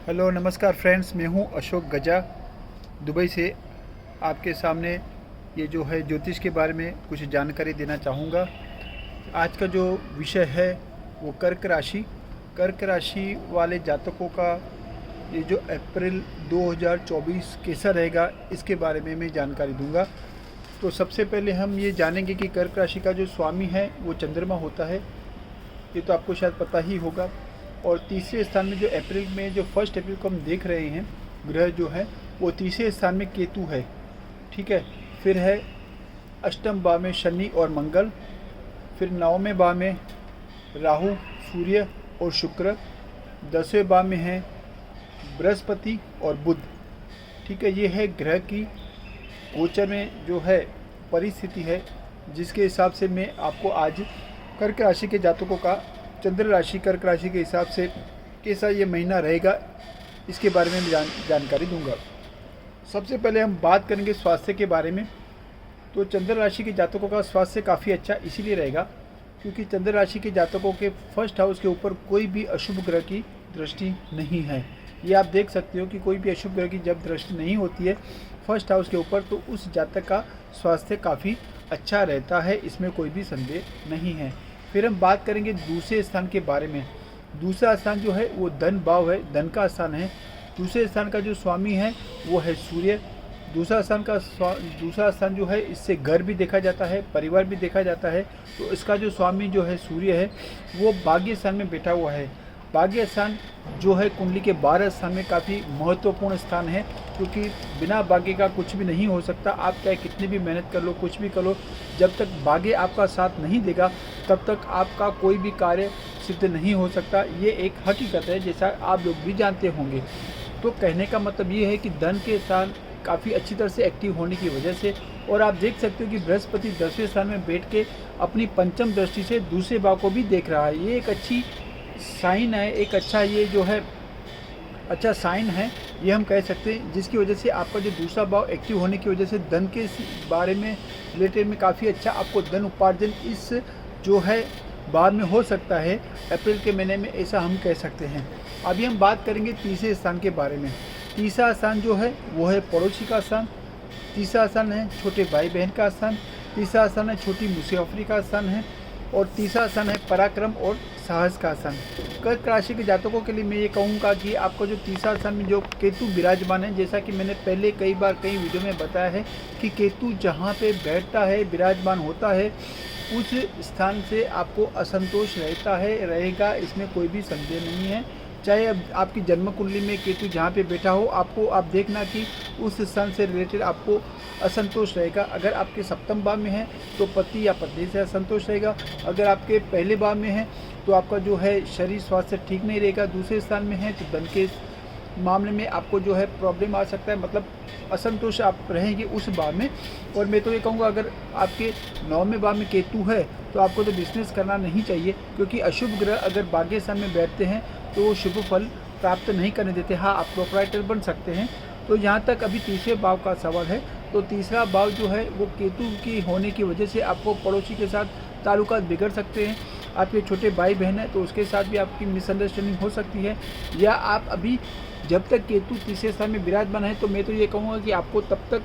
Hello नमस्कार friends, मैं हूं अशोक गजा दुबई से। आपके सामने ये जो है ज्योतिष के बारे में कुछ जानकारी देना चाहूँगा। आज का जो विषय है वो कर्क राशि वाले जातकों का ये जो अप्रैल 2024 कैसा रहेगा इसके बारे में मैं जानकारी दूंगा। तो सबसे पहले हम ये जानेंगे कि कर्क राशि का जो स्वामी है वो चंद्रमा होता है, ये तो आपको शायद पता ही होगा। और तीसरे स्थान में जो अप्रैल में जो 1 अप्रैल को हम देख रहे हैं ग्रह जो है वो तीसरे स्थान में केतु है, ठीक है। फिर है अष्टम भाव में शनि और मंगल, फिर नवमें भाव में राहु, सूर्य और शुक्र, 10वें भाव में है बृहस्पति और बुध, ठीक है। ये है ग्रह की गोचर में जो है परिस्थिति है, जिसके हिसाब से मैं आपको आज कर्क राशि के जातकों का चंद्र राशि कर्क राशि के हिसाब से कैसा ये महीना रहेगा इसके बारे में जानकारी दूंगा। सबसे पहले हम बात करेंगे स्वास्थ्य के बारे में। तो चंद्र राशि के जातकों का स्वास्थ्य काफ़ी अच्छा इसीलिए रहेगा क्योंकि चंद्र राशि के जातकों के फर्स्ट हाउस के ऊपर कोई भी अशुभ ग्रह की दृष्टि नहीं है। ये आप देख सकते हो कि कोई भी अशुभ ग्रह की जब दृष्टि नहीं होती है फर्स्ट हाउस के ऊपर तो उस जातक का स्वास्थ्य काफ़ी अच्छा रहता है, इसमें कोई भी संदेह नहीं है। फिर हम बात करेंगे दूसरे स्थान के बारे में। दूसरा स्थान जो है वो धन भाव है, धन का स्थान है। दूसरे स्थान का जो स्वामी है वो है सूर्य। दूसरा स्थान जो है इससे घर भी देखा जाता है, परिवार भी देखा जाता है। तो इसका जो स्वामी जो है सूर्य है वो भाग्य स्थान में बैठा हुआ है। भाग्य स्थान जो है कुंडली के 12 स्थान में काफ़ी महत्वपूर्ण स्थान है क्योंकि बिना भाग्य का कुछ भी नहीं हो सकता। आप चाहे कितनी भी मेहनत कर लो, कुछ भी कर लो, जब तक भाग्य आपका साथ नहीं देगा तब तक आपका कोई भी कार्य सिद्ध नहीं हो सकता। ये एक हकीकत है, जैसा आप लोग भी जानते होंगे। तो कहने का मतलब ये है कि धन के स्थान काफ़ी अच्छी तरह से एक्टिव होने की वजह से, और आप देख सकते हो कि बृहस्पति 10वें स्थान में बैठ के अपनी पंचम दृष्टि से दूसरे भाव को भी देख रहा है। ये एक अच्छी साइन है, एक अच्छा ये जो है अच्छा साइन है ये हम कह सकते हैं, जिसकी वजह से आपका जो दूसरा भाव एक्टिव होने की वजह से धन के बारे में रिलेटेड में काफ़ी अच्छा आपको धन उपार्जन इस जो है बाद में हो सकता है अप्रैल के महीने में, ऐसा हम कह सकते हैं। अभी हम बात करेंगे तीसरे स्थान के बारे में। तीसरा स्थान जो है वो है पड़ोसी का स्थान। तीसरा स्थान है छोटे भाई बहन का स्थान। तीसरा स्थान है छोटी मुसाफरी का स्थान है। और तीसरा स्थान है पराक्रम और साहस का स्थान। कर्क राशि के जातकों के लिए मैं ये कहूँगा कि आपको जो तीसरा स्थान में जो केतु विराजमान है, जैसा कि मैंने पहले कई बार कई वीडियो में बताया है कि केतु जहाँ पे बैठता है विराजमान होता है उस स्थान से आपको असंतोष रहता है, रहेगा, इसमें कोई भी संदेह नहीं है। चाहे अब आपकी जन्म कुंडली में केतु जहाँ पे बैठा हो, आपको आप देखना कि उस स्थान से रिलेटेड आपको असंतोष रहेगा। अगर आपके सप्तम भाव में है तो पति या पत्नी से असंतोष रहेगा। अगर आपके पहले भाव में है तो आपका जो है शरीर स्वास्थ्य ठीक नहीं रहेगा। दूसरे स्थान में है तो धन के मामले में आपको जो है प्रॉब्लम आ सकता है, मतलब असंतोष आप रहेंगे उस भाव में। और मैं तो ये कहूँगा अगर आपके 9वें भाव में केतु है तो आपको तो बिजनेस करना नहीं चाहिए क्योंकि अशुभ ग्रह अगर भाग्य स्थान में बैठते हैं तो वो शुभ फल प्राप्त नहीं करने देते। हाँ, आप प्रोप्राइटर बन सकते हैं। तो यहाँ तक अभी तीसरे भाव का सवाल है। तो तीसरा भाव जो है वो केतु की होने की वजह से आपको पड़ोसी के साथ ताल्लुकात बिगड़ सकते हैं। आपके छोटे भाई बहन है तो उसके साथ भी आपकी मिसअंडरस्टैंडिंग हो सकती है। या आप अभी जब तक केतु तीसरे स्थान में विराजमान है तो मैं तो ये कहूँगा कि आपको तब तक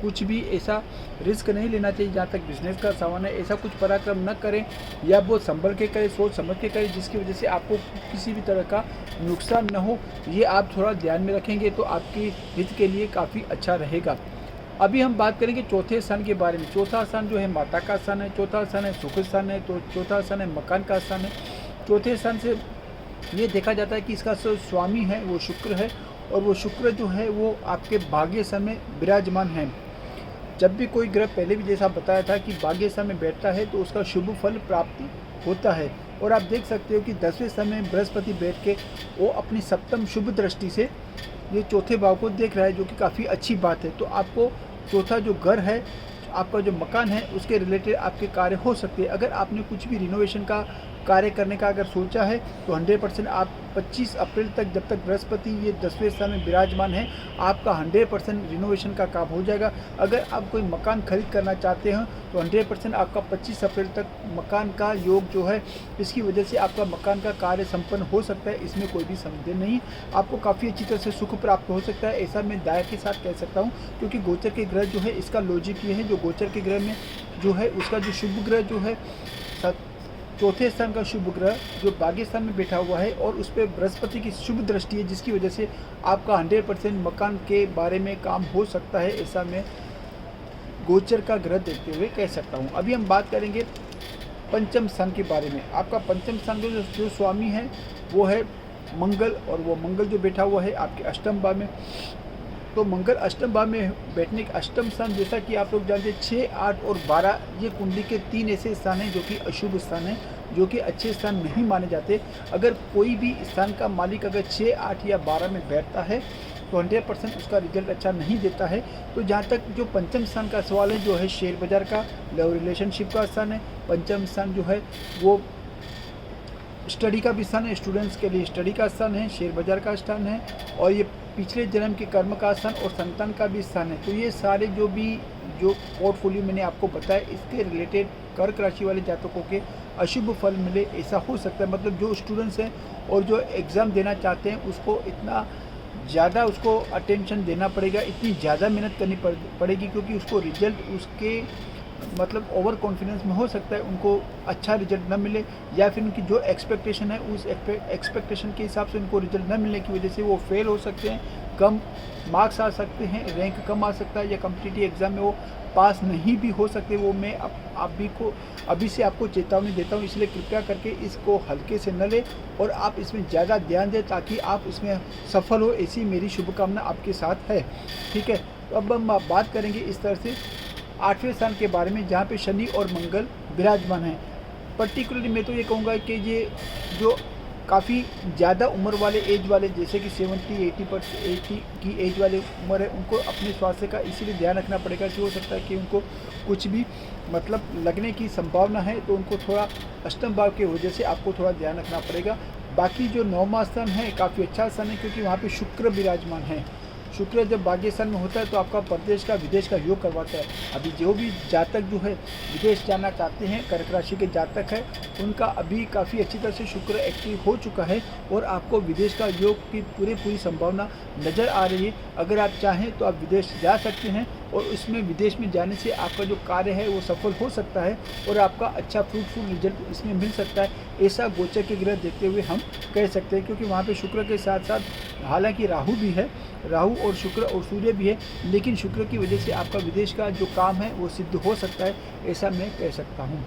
कुछ भी ऐसा रिस्क नहीं लेना चाहिए जहाँ तक बिजनेस का सामान है। ऐसा कुछ पराक्रम न करें या बहुत संभल के करें, सोच समझ के करें, जिसकी वजह से आपको किसी भी तरह का नुकसान न हो। ये आप थोड़ा ध्यान में रखेंगे तो आपकी हित के लिए काफ़ी अच्छा रहेगा। अभी हम बात करेंगे चौथे स्थान के बारे में। चौथा स्थान जो है माता का स्थान है, चौथा स्थान है सुख स्थान है, तो चौथा स्थान है मकान का स्थान है। चौथे स्थान से ये देखा जाता है कि इसका स्वामी है वो शुक्र है, और वो शुक्र जो है वो आपके भाग्य स्थान में विराजमान है। जब भी कोई ग्रह पहले भी जैसा बताया था कि भाग्य स्थान में बैठता है तो उसका शुभ फल प्राप्ति होता है। और आप देख सकते हो कि 10वें स्थान में बृहस्पति बैठ के वो अपनी सप्तम शुभ दृष्टि से ये चौथे भाव को देख रहा है, जो कि काफ़ी अच्छी बात है। तो आपको चौथा जो घर है, आपका जो मकान है, उसके रिलेटेड आपके कार्य हो सकते हैं। अगर आपने कुछ भी रिनोवेशन का कार्य करने का अगर सोचा है तो 100% आप 25 अप्रैल तक, जब तक बृहस्पति ये 10वें स्थान में विराजमान है, आपका 100% रिनोवेशन का काम हो जाएगा। अगर आप कोई मकान खरीद करना चाहते हैं तो 100% आपका 25 अप्रैल तक मकान का योग जो है, इसकी वजह से आपका मकान का कार्य संपन्न हो सकता है। इसमें कोई भी संदेह नहीं। आपको काफ़ी अच्छी तरह से सुख प्राप्त हो सकता है, ऐसा मैं दायर के साथ कह सकता हूँ, क्योंकि गोचर के ग्रह जो है, इसका लॉजिक ये है, जो गोचर के ग्रह में जो है उसका जो शुभ ग्रह जो है, चौथे स्थान का शुभ ग्रह जो भाग्य स्थान में बैठा हुआ है और उस पर बृहस्पति की शुभ दृष्टि है, जिसकी वजह से आपका 100% मकान के बारे में काम हो सकता है। ऐसा मैं गोचर का ग्रह देखते हुए कह सकता हूँ। अभी हम बात करेंगे पंचम स्थान के बारे में। आपका पंचम स्थान जो स्वामी है वो है मंगल, और वो मंगल जो बैठा हुआ है आपके अष्टम भाव में। तो मंगल अष्टम भाव में बैठने के अष्टम स्थान, जैसा कि आप लोग जानते हैं 6, 8 और 12 ये कुंडली के 3 ऐसे स्थान हैं जो कि अशुभ स्थान हैं, जो कि अच्छे स्थान नहीं माने जाते। अगर कोई भी स्थान का मालिक अगर 6, 8 या 12 में बैठता है तो 100% उसका रिजल्ट अच्छा नहीं देता है। तो जहाँ तक जो पंचम स्थान का सवाल है, जो है शेयर बाजार का, लव रिलेशनशिप का स्थान है। पंचम स्थान जो है वो स्टडी का भी स्थान है, स्टूडेंट्स के लिए स्टडी का स्थान है, शेयर बाजार का स्थान है, और ये पिछले जन्म के कर्म का स्थान और संतान का भी स्थान है। तो ये सारे जो पोर्टफोलियो मैंने आपको बताया, इसके रिलेटेड कर्क राशि वाले जातकों के अशुभ फल मिले, ऐसा हो सकता है। मतलब जो स्टूडेंट्स हैं और जो एग्ज़ाम देना चाहते हैं, उसको इतना ज़्यादा उसको अटेंशन देना पड़ेगा, इतनी ज़्यादा मेहनत करनी पड़ेगी, क्योंकि उसको रिजल्ट उसके मतलब ओवर कॉन्फिडेंस में हो सकता है उनको अच्छा रिजल्ट न मिले, या फिर उनकी जो एक्सपेक्टेशन है उस एक्सपेक्टेशन के हिसाब से उनको रिजल्ट न मिलने की वजह से वो फेल हो सकते हैं, कम मार्क्स आ सकते हैं, रैंक कम आ सकता है, या कॉम्पिटिटिव एग्ज़ाम में वो पास नहीं भी हो सकते। वो मैं अभी से आपको चेतावनी देता हूँ, इसलिए कृपया करके इसको हल्के से न लें और आप इसमें ज़्यादा ध्यान दें ताकि आप इसमें सफल हो, ऐसी मेरी शुभकामना आपके साथ है। ठीक है, तो अब हम बात करेंगे इस तरह से 8वें स्थान के बारे में, जहाँ पे शनि और मंगल विराजमान हैं। पर्टिकुलरली मैं तो ये कहूँगा कि ये जो काफ़ी ज़्यादा उम्र वाले एज वाले, जैसे कि 70-80 की एज वाले उम्र है, उनको अपने स्वास्थ्य का इसीलिए ध्यान रखना पड़ेगा कि हो सकता है कि उनको कुछ भी मतलब लगने की संभावना है, तो उनको थोड़ा अष्टम भाव की वजह से आपको थोड़ा ध्यान रखना पड़ेगा। बाकी जो 9वां स्थान है काफ़ी अच्छा स्थान है, क्योंकि वहाँ पे शुक्र विराजमान है। शुक्र जब भाग्य स्थान में होता है तो आपका प्रदेश का विदेश का योग करवाता है। अभी जो भी जातक जो है विदेश जाना चाहते हैं, कर्क राशि के जातक है, उनका अभी काफ़ी अच्छी तरह से शुक्र एक्टिव हो चुका है और आपको विदेश का योग की पूरी संभावना नज़र आ रही है। अगर आप चाहें तो आप विदेश जा सकते हैं और उसमें विदेश में जाने से आपका जो कार्य है वो सफल हो सकता है और आपका अच्छा फ्रूटफुल रिजल्ट इसमें मिल सकता है। ऐसा गोचर के ग्रह देखते हुए हम कह सकते हैं, क्योंकि वहाँ पे शुक्र के साथ साथ हालांकि राहु भी है, राहु और शुक्र और सूर्य भी है, लेकिन शुक्र की वजह से आपका विदेश का जो काम है वो सिद्ध हो सकता है, ऐसा मैं कह सकता हूँ।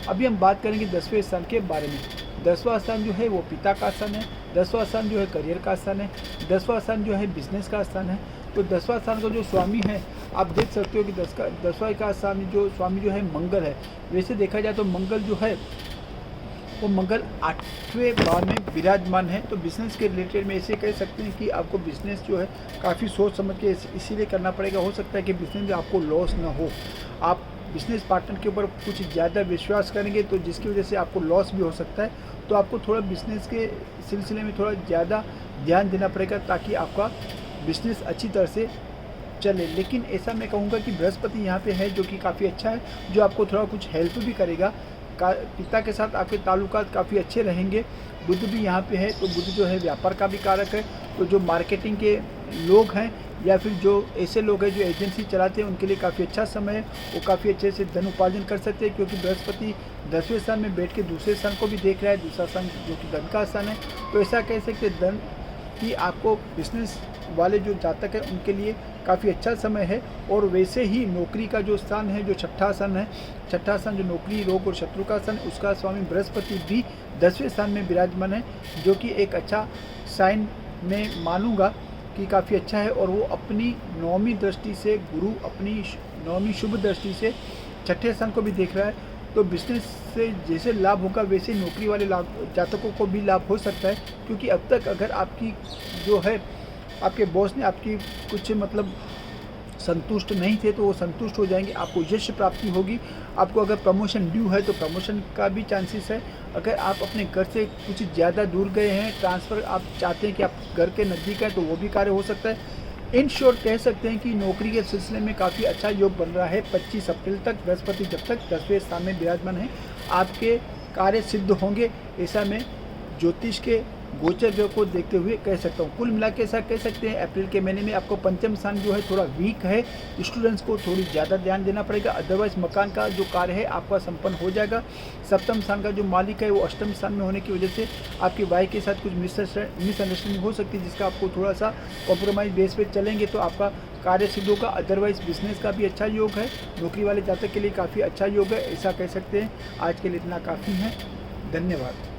अभी हम बात करेंगे 10वें स्थान के बारे में। 10वां स्थान जो है वो पिता का स्थान है, 10वां स्थान जो है करियर का स्थान है, 10वां स्थान जो है बिजनेस का स्थान है। तो 10वां स्थान का जो स्वामी है आप देख सकते हो कि 10वां का स्वामी जो है मंगल है। वैसे देखा जाए तो मंगल जो है वो मंगल 8वें भाव में विराजमान है। तो बिज़नेस के रिलेटेड में ऐसे कह सकते हैं कि आपको बिज़नेस जो है काफ़ी सोच समझ के इसीलिए करना पड़ेगा। हो सकता है कि बिज़नेस में आपको लॉस ना हो, आप बिज़नेस पार्टनर के ऊपर कुछ ज़्यादा विश्वास करेंगे तो जिसकी वजह से आपको लॉस भी हो सकता है। तो आपको थोड़ा बिज़नेस के सिलसिले में थोड़ा ज़्यादा ध्यान देना पड़ेगा ताकि आपका बिज़नेस अच्छी तरह से चले। लेकिन ऐसा मैं कहूँगा कि बृहस्पति यहाँ पे है जो कि काफ़ी अच्छा है, जो आपको थोड़ा कुछ हेल्प भी करेगा। पिता के साथ आपके ताल्लुकात काफ़ी अच्छे रहेंगे। बुध भी यहाँ पे है, तो बुध जो है व्यापार का भी कारक है। तो जो मार्केटिंग के लोग हैं या फिर जो ऐसे लोग हैं जो एजेंसी चलाते हैं, उनके लिए काफ़ी अच्छा समय है, वो काफ़ी अच्छे से धन उपार्जन कर सकते हैं, क्योंकि बृहस्पति 10वें स्थान में बैठ के दूसरे स्थान को भी देख रहा है, दूसरा स्थान जो कि धन का स्थान है। तो ऐसा कह सकते हैं धन कि आपको बिजनेस वाले जो जातक हैं उनके लिए काफ़ी अच्छा समय है। और वैसे ही नौकरी का जो स्थान है, जो छठा स्थान है, छठा स्थान जो नौकरी, रोग और शत्रु का स्थान, उसका स्वामी बृहस्पति भी 10वें स्थान में विराजमान है, जो कि एक अच्छा साइन मैं मानूंगा कि काफ़ी अच्छा है। और वो अपनी 9वीं दृष्टि से, गुरु अपनी 9वीं शुभ दृष्टि से छठे स्थान को भी देख रहा है। तो बिजनेस से जैसे लाभ होगा वैसे नौकरी वाले जातकों को भी लाभ हो सकता है, क्योंकि अब तक अगर आपकी जो है आपके बॉस ने आपकी कुछ मतलब संतुष्ट नहीं थे तो वो संतुष्ट हो जाएंगे, आपको यश प्राप्ति होगी। आपको अगर प्रमोशन ड्यू है तो प्रमोशन का भी चांसेस है। अगर आप अपने घर से कुछ ज़्यादा दूर गए हैं, ट्रांसफ़र आप चाहते हैं कि आप घर के नज़दीक हैं, तो वो भी कार्य हो सकता है। इन शॉर्ट कह सकते हैं कि नौकरी के सिलसिले में काफ़ी अच्छा योग बन रहा है। 25 अप्रैल तक बृहस्पति जब तक 10वें स्थान में विराजमान है, आपके कार्य सिद्ध होंगे, ऐसा मैं ज्योतिष के गोचर ग्रह को देखते हुए कह सकता हूँ। कुल मिला के ऐसा कह सकते हैं अप्रैल के महीने में आपको पंचम स्थान जो है थोड़ा वीक है, स्टूडेंट्स को थोड़ी ज़्यादा ध्यान देना पड़ेगा। अदरवाइज मकान का जो कार्य है आपका संपन्न हो जाएगा। सप्तम स्थान का जो मालिक है वो अष्टम स्थान में होने की वजह से आपकी वाइफ के साथ कुछ मिसअंडरस्टैंडिंग हो सकती है, जिसका आपको थोड़ा सा कॉम्प्रोमाइज़ बेस पे चलेंगे तो आपका कार्य सिद्ध होगा। अदरवाइज बिजनेस का भी अच्छा योग है, नौकरी वाले जातक के लिए काफ़ी अच्छा योग है, ऐसा कह सकते हैं। आज के लिए इतना काफ़ी है, धन्यवाद।